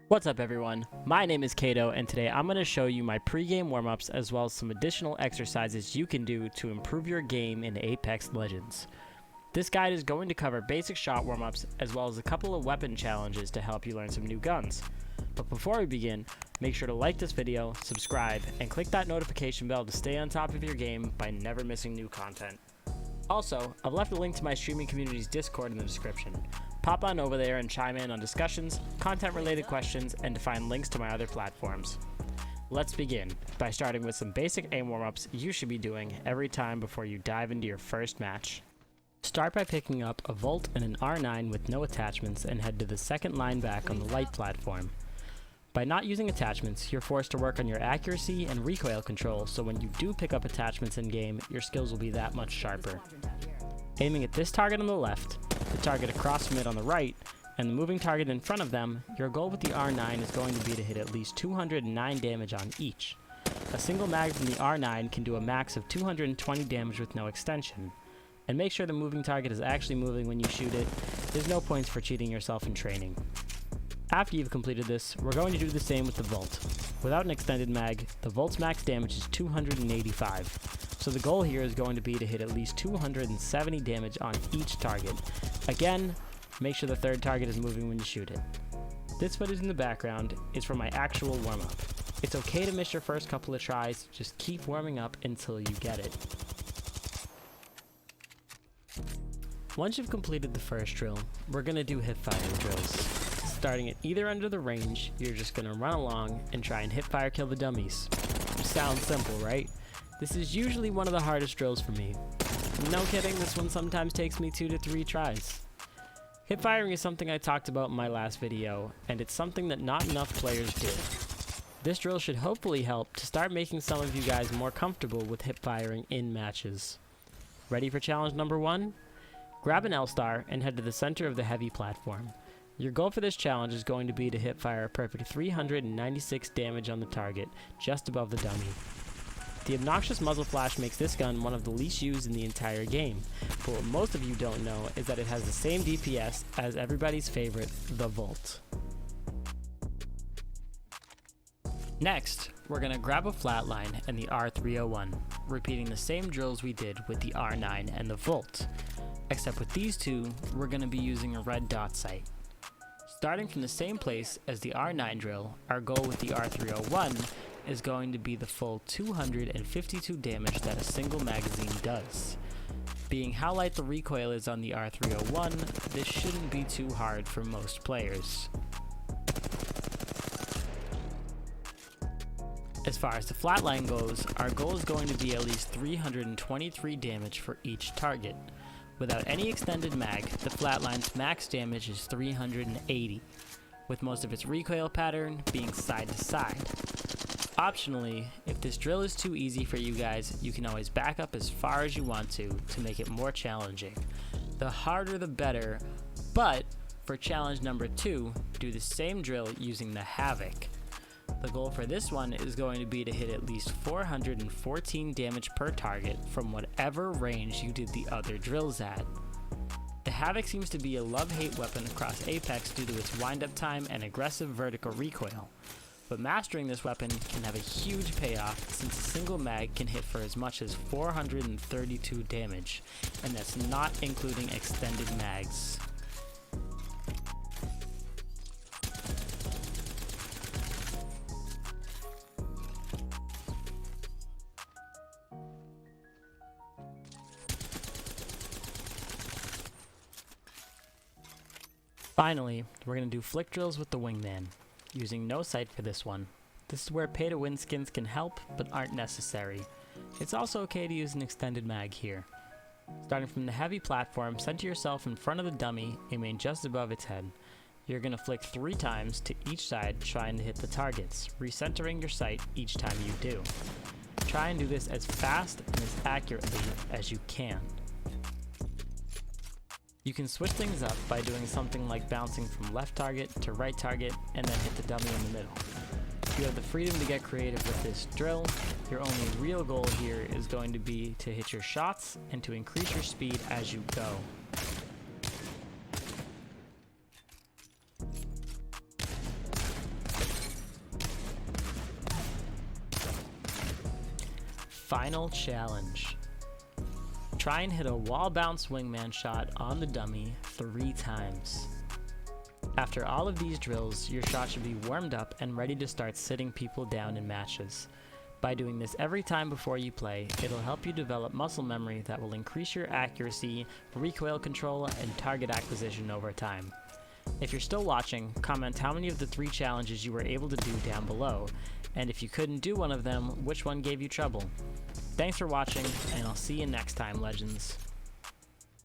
What's up everyone, my name is Kato and today I'm going to show you my pre-game warm-ups as well as some additional exercises you can do to improve your game in Apex Legends. This guide is going to cover basic shot warm-ups as well as a couple of weapon challenges to help you learn some new guns. But before we begin, make sure to like this video, subscribe, and click that notification bell to stay on top of your game by never missing new content. Also, I've left a link to my streaming community's Discord in the description. Pop on over there and chime in on discussions, content-related questions, and to find links to my other platforms. Let's begin by starting with some basic aim warm-ups you should be doing every time before you dive into your first match. Start by picking up a Volt and an R9 with no attachments and head to the second line back on the light platform. By not using attachments, you're forced to work on your accuracy and recoil control, so when you do pick up attachments in game, your skills will be that much sharper. Aiming at this target on the left, the target across from it on the right, and the moving target in front of them, your goal with the R9 is going to be to hit at least 209 damage on each. A single mag from the R9 can do a max of 220 damage with no extension. And make sure the moving target is actually moving when you shoot it. There's no points for cheating yourself in training. After you've completed this, we're going to do the same with the Volt. Without an extended mag, the Volt's max damage is 285. So the goal here is going to be to hit at least 270 damage on each target. Again, make sure the third target is moving when you shoot it. This footage in the background is from my actual warm-up. It's okay to miss your first couple of tries, just keep warming up until you get it. Once you've completed the first drill, we're going to do hip-fire drills. Starting at either end of the range, you're just going to run along and try and hip-fire kill the dummies. Sounds simple, right? This is usually one of the hardest drills for me. No kidding, this one sometimes takes me 2 to 3 tries. Hip firing is something I talked about in my last video, and it's something that not enough players do. This drill should hopefully help to start making some of you guys more comfortable with hip firing in matches. Ready for challenge number 1? Grab an L-Star and head to the center of the heavy platform. Your goal for this challenge is going to be to hip fire a perfect 396 damage on the target, just above the dummy. The obnoxious muzzle flash makes this gun one of the least used in the entire game, but what most of you don't know is that it has the same DPS as everybody's favorite, the Volt. Next, we're going to grab a flatline and the R301, repeating the same drills we did with the R9 and the Volt, except with these two, we're going to be using a red dot sight. Starting from the same place as the R9 drill, our goal with the R301 is going to be the full 252 damage that a single magazine does. Being how light the recoil is on the R301, this shouldn't be too hard for most players. As far as the flatline goes, our goal is going to be at least 323 damage for each target. Without any extended mag, the flatline's max damage is 380, with most of its recoil pattern being side to side. Optionally, if this drill is too easy for you guys, you can always back up as far as you want to make it more challenging. The harder the better, but for challenge number 2, do the same drill using the Havoc. The goal for this one is going to be to hit at least 414 damage per target from whatever range you did the other drills at. The Havoc seems to be a love-hate weapon across Apex due to its wind-up time and aggressive vertical recoil. But mastering this weapon can have a huge payoff since a single mag can hit for as much as 432 damage, and that's not including extended mags. Finally, we're going to do flick drills with the Wingman, using no sight for this one. This is where pay-to-win skins can help, but aren't necessary. It's also okay to use an extended mag here. Starting from the heavy platform, center yourself in front of the dummy, aiming just above its head. You're going to flick 3 times to each side trying to hit the targets, recentering your sight each time you do. Try and do this as fast and as accurately as you can. You can switch things up by doing something like bouncing from left target to right target and then hit the dummy in the middle. You have the freedom to get creative with this drill. Your only real goal here is going to be to hit your shots and to increase your speed as you go. Final challenge. Try and hit a wall bounce wingman shot on the dummy 3 times. After all of these drills, your shot should be warmed up and ready to start sitting people down in matches. By doing this every time before you play, it'll help you develop muscle memory that will increase your accuracy, recoil control, and target acquisition over time. If you're still watching, comment how many of the 3 challenges you were able to do down below, and if you couldn't do one of them, which one gave you trouble. Thanks for watching, and I'll see you next time, Legends.